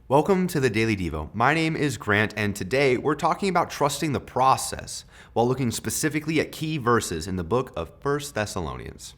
Welcome to the Daily Devo. My name is Grant, and today we're talking about trusting the process while looking specifically at key verses in the book of 1 Thessalonians.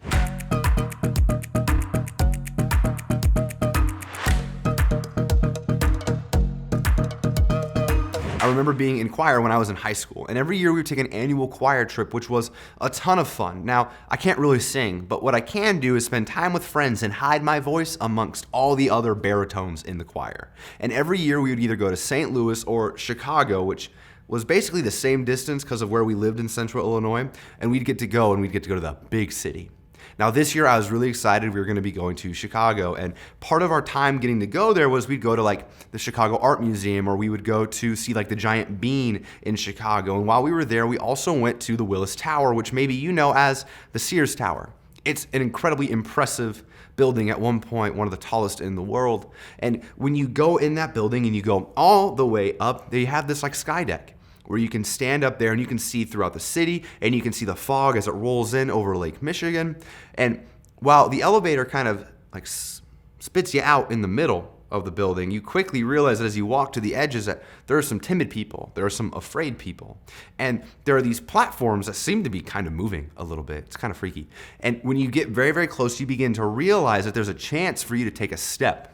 I remember being in choir when I was in high school, and every year we would take an annual choir trip, which was a ton of fun. Now, I can't really sing, but what I can do is spend time with friends and hide my voice amongst all the other baritones in the choir. And every year we would either go to St. Louis or Chicago, which was basically the same distance because of where we lived in central Illinois, and we'd get to go to the big city. Now this year I was really excited we were going to be going to Chicago, and part of our time getting to go there was we'd go to like the Chicago Art Museum, or we would go to see like the giant bean in Chicago. And while we were there, we also went to the Willis Tower, which maybe you know as the Sears Tower. It's an incredibly impressive building, at one point one of the tallest in the world. And when you go in that building and you go all the way up, they have this like sky deck where you can stand up there and you can see throughout the city, and you can see the fog as it rolls in over Lake Michigan. And while the elevator kind of like spits you out in the middle of the building, you quickly realize that as you walk to the edges that there are some timid people, there are some afraid people, and there are these platforms that seem to be kind of moving a little bit. It's kind of freaky. And when you get very, very close, you begin to realize that there's a chance for you to take a step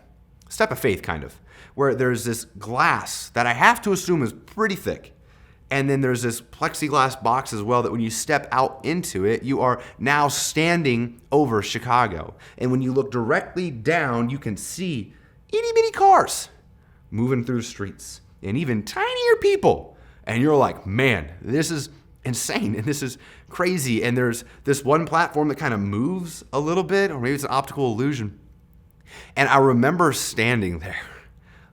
of faith kind of, where there's this glass that I have to assume is pretty thick. And then there's this plexiglass box as well that when you step out into it, you are now standing over Chicago. And when you look directly down, you can see itty bitty cars moving through the streets and even tinier people. And you're like, man, this is insane and this is crazy. And there's this one platform that kind of moves a little bit, or maybe it's an optical illusion. And I remember standing there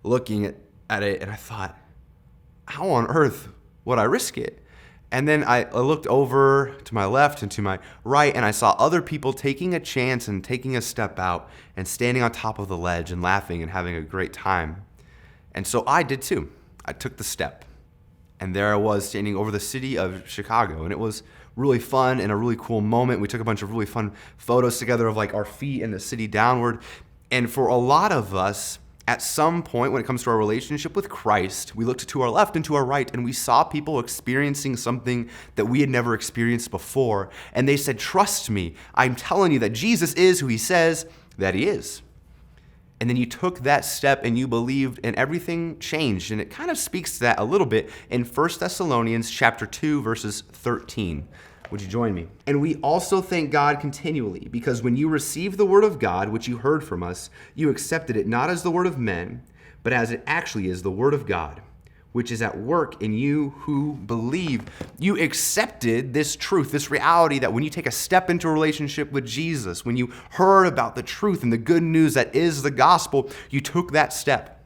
looking at it, and I thought, how on earth would I risk it? And then I looked over to my left and to my right, and I saw other people taking a chance and taking a step out and standing on top of the ledge and laughing and having a great time. And so I did too. I took the step. And there I was standing over the city of Chicago, and it was really fun and a really cool moment. We took a bunch of really fun photos together of like our feet and the city downward. And for a lot of us, at some point when it comes to our relationship with Christ, we looked to our left and to our right, and we saw people experiencing something that we had never experienced before. And they said, trust me, I'm telling you that Jesus is who he says that he is. And then you took that step and you believed, and everything changed. And it kind of speaks to that a little bit in 1 Thessalonians chapter 2, verses 13. Would you join me? And we also thank God continually, because when you received the word of God, which you heard from us, you accepted it not as the word of men, but as it actually is the word of God, which is at work in you who believe. You accepted this truth, this reality that when you take a step into a relationship with Jesus, when you heard about the truth and the good news that is the gospel, you took that step.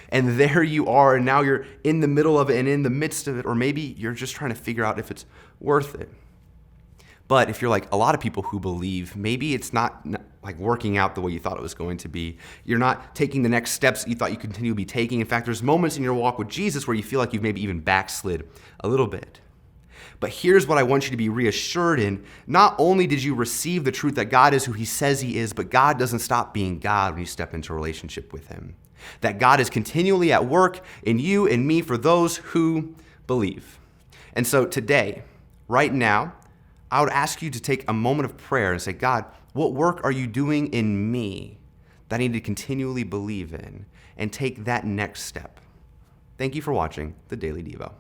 And there you are, and now you're in the middle of it and in the midst of it, or maybe you're just trying to figure out if it's worth it. But if you're like a lot of people who believe, maybe it's not like working out the way you thought it was going to be. You're not taking the next steps you thought you could continue to be taking. In fact, there's moments in your walk with Jesus where you feel like you've maybe even backslid a little bit. But here's what I want you to be reassured in. Not only did you receive the truth that God is who he says he is, but God doesn't stop being God when you step into a relationship with him. That God is continually at work in you and me for those who believe. And so today, right now, I would ask you to take a moment of prayer and say, God, what work are you doing in me that I need to continually believe in, and take that next step? Thank you for watching the Daily Devo.